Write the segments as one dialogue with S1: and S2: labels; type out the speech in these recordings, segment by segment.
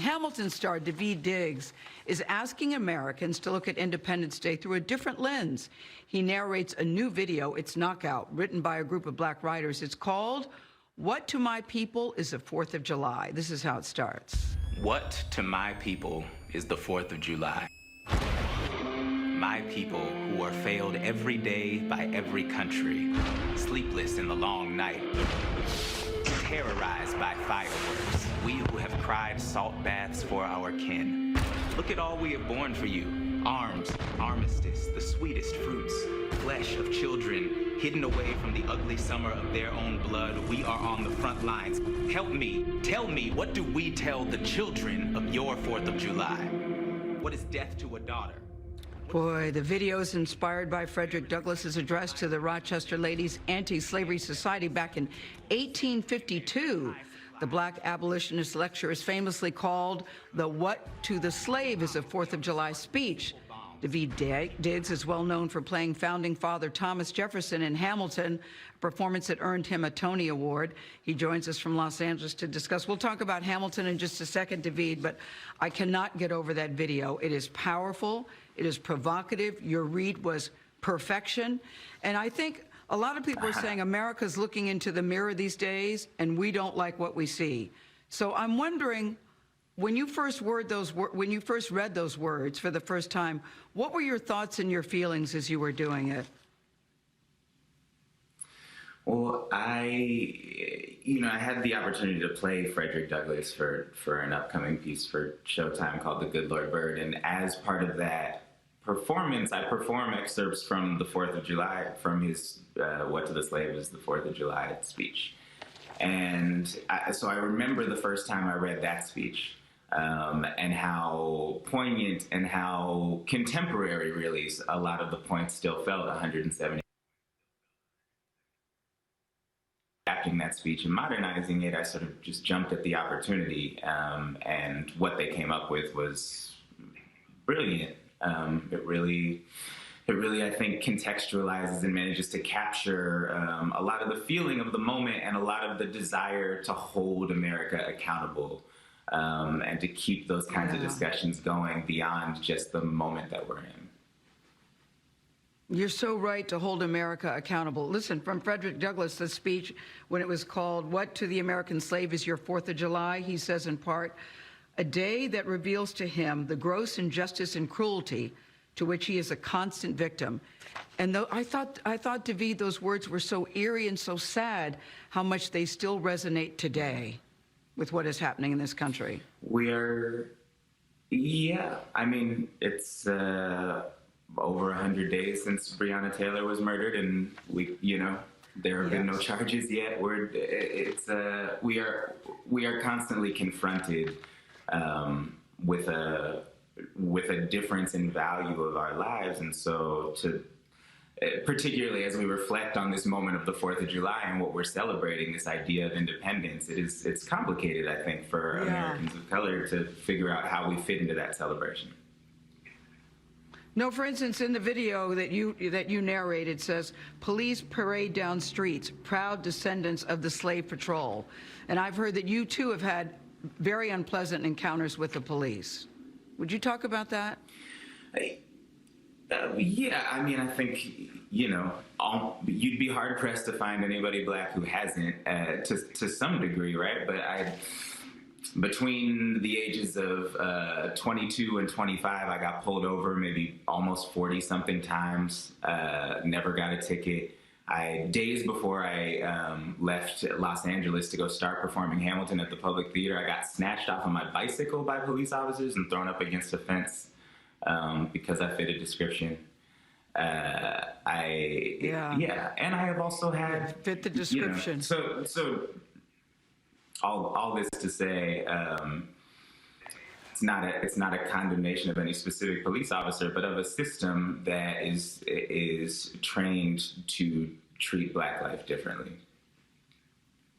S1: Hamilton star Daveed Diggs is asking Americans to look at Independence Day through a different lens. He narrates a new video, It's Knockout, written by a group of black writers. It's called What to My People is the 4th of July. This is how it starts.
S2: What to my people is the 4th of July? My people who are failed every day by every country, sleepless in the long night, terrorized by fireworks, we who have cried salt baths for our kin. Look at all we have borne for you: arms, armistice, the sweetest fruits, flesh of children hidden away from the ugly summer of their own blood. We are on the front lines. Help me, tell me, what do we tell the children of your 4th of July? What is death to a daughter?
S1: Boy, the video is inspired by Frederick Douglass's address to the Rochester Ladies Anti-Slavery Society back in 1852. The black abolitionist lecture is famously called the What to the Slave is a 4th of July speech. Daveed Diggs is well known for playing founding father Thomas Jefferson in Hamilton, a performance that earned him a Tony Award. He joins us from Los Angeles to discuss. We'll talk about Hamilton in just a second, Daveed, but I cannot get over that video. It is powerful. It is provocative. Your read was perfection. And I think a lot of people are saying America's looking into the mirror these days, and we don't like what we see. So I'm wondering, when you first read those words for the first time, what were your thoughts and your feelings as you were doing it?
S3: Well, I had the opportunity to play Frederick Douglass for an upcoming piece for Showtime called The Good Lord Bird, and as part of that performance, I perform excerpts from the 4th of July, from his What to the Slave is the 4th of July speech. And so I remember the first time I read that speech, and how poignant and how contemporary, really, a lot of the points still felt 170. Adapting that speech and modernizing it, I sort of just jumped at the opportunity, and what they came up with was brilliant. It really, I think, contextualizes and manages to capture a lot of the feeling of the moment and a lot of the desire to hold America accountable. And to keep those kinds of discussions going beyond just the moment that we're in.
S1: You're so right to hold America accountable. Listen, from Frederick Douglass, the speech when it was called What to the American Slave is Your 4th of July, he says in part, a day that reveals to him the gross injustice and cruelty to which he is a constant victim. And though I thought, Daveed, those words were so eerie and so sad, how much they still resonate today with what is happening in this country.
S3: I mean, it's over 100 days since Breonna Taylor was murdered, and there have been no charges yet. We are constantly confronted with a difference in value of our lives, and so particularly as we reflect on this moment of the 4th of July and what we're celebrating, this idea of independence, it's complicated, I think, for Americans of color to figure out how we fit into that celebration.
S1: No, for instance, in the video that you narrated, says, police parade down streets, proud descendants of the slave patrol. And I've heard that you, too, have had very unpleasant encounters with the police. Would you talk about that?
S3: Yeah, I mean, I think, you'd be hard-pressed to find anybody black who hasn't, to some degree, right? But between the ages of 22 and 25, I got pulled over maybe almost 40-something times, never got a ticket. Days before I left Los Angeles to go start performing Hamilton at the Public Theater, I got snatched off of my bicycle by police officers and thrown up against a fence. Because I fit a description. And I have also had
S1: fit the description.
S3: So all this to say, it's not a condemnation of any specific police officer, but of a system that is trained to treat Black life differently.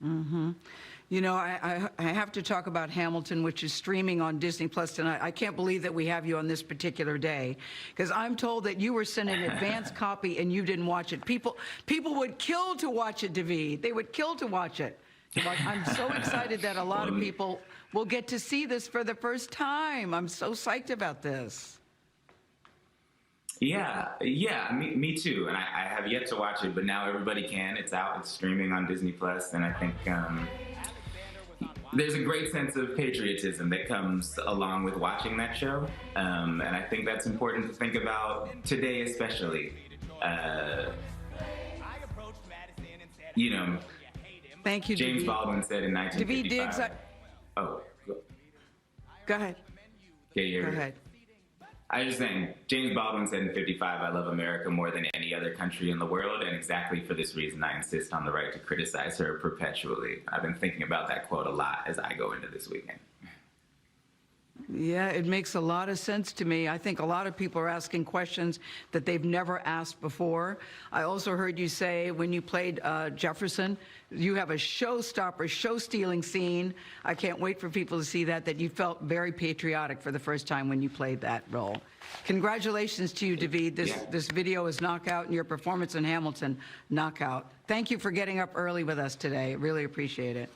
S1: Mm-hmm. I have to talk about Hamilton, which is streaming on Disney Plus tonight. I can't believe that we have you on this particular day, because I'm told that you were sent an advance copy and you didn't watch it. People would kill to watch it, Daveed. They would kill to watch it. Like, I'm so excited that a lot of people will get to see this for the first time. I'm so psyched about this.
S3: Yeah, me too. And I have yet to watch it, but now everybody can. It's out. It's streaming on Disney Plus, and I think there's a great sense of patriotism that comes along with watching that show, and I think that's important to think about today, especially. You know,
S1: Thank you,
S3: James
S1: David.
S3: Baldwin said in 1955.
S1: Diggs,
S3: Oh,
S1: go ahead.
S3: yeah,
S1: Go ahead.
S3: I was just saying, James Baldwin said in 55, I love America more than any other country in the world, and exactly for this reason, I insist on the right to criticize her perpetually. I've been thinking about that quote a lot as I go into this weekend.
S1: Yeah, it makes a lot of sense to me. I think a lot of people are asking questions that they've never asked before. I also heard you say when you played Jefferson, you have a showstopper, show-stealing scene. I can't wait for people to see that you felt very patriotic for the first time when you played that role. Congratulations to you, David. This video is knockout, and your performance in Hamilton, knockout. Thank you for getting up early with us today. Really appreciate it.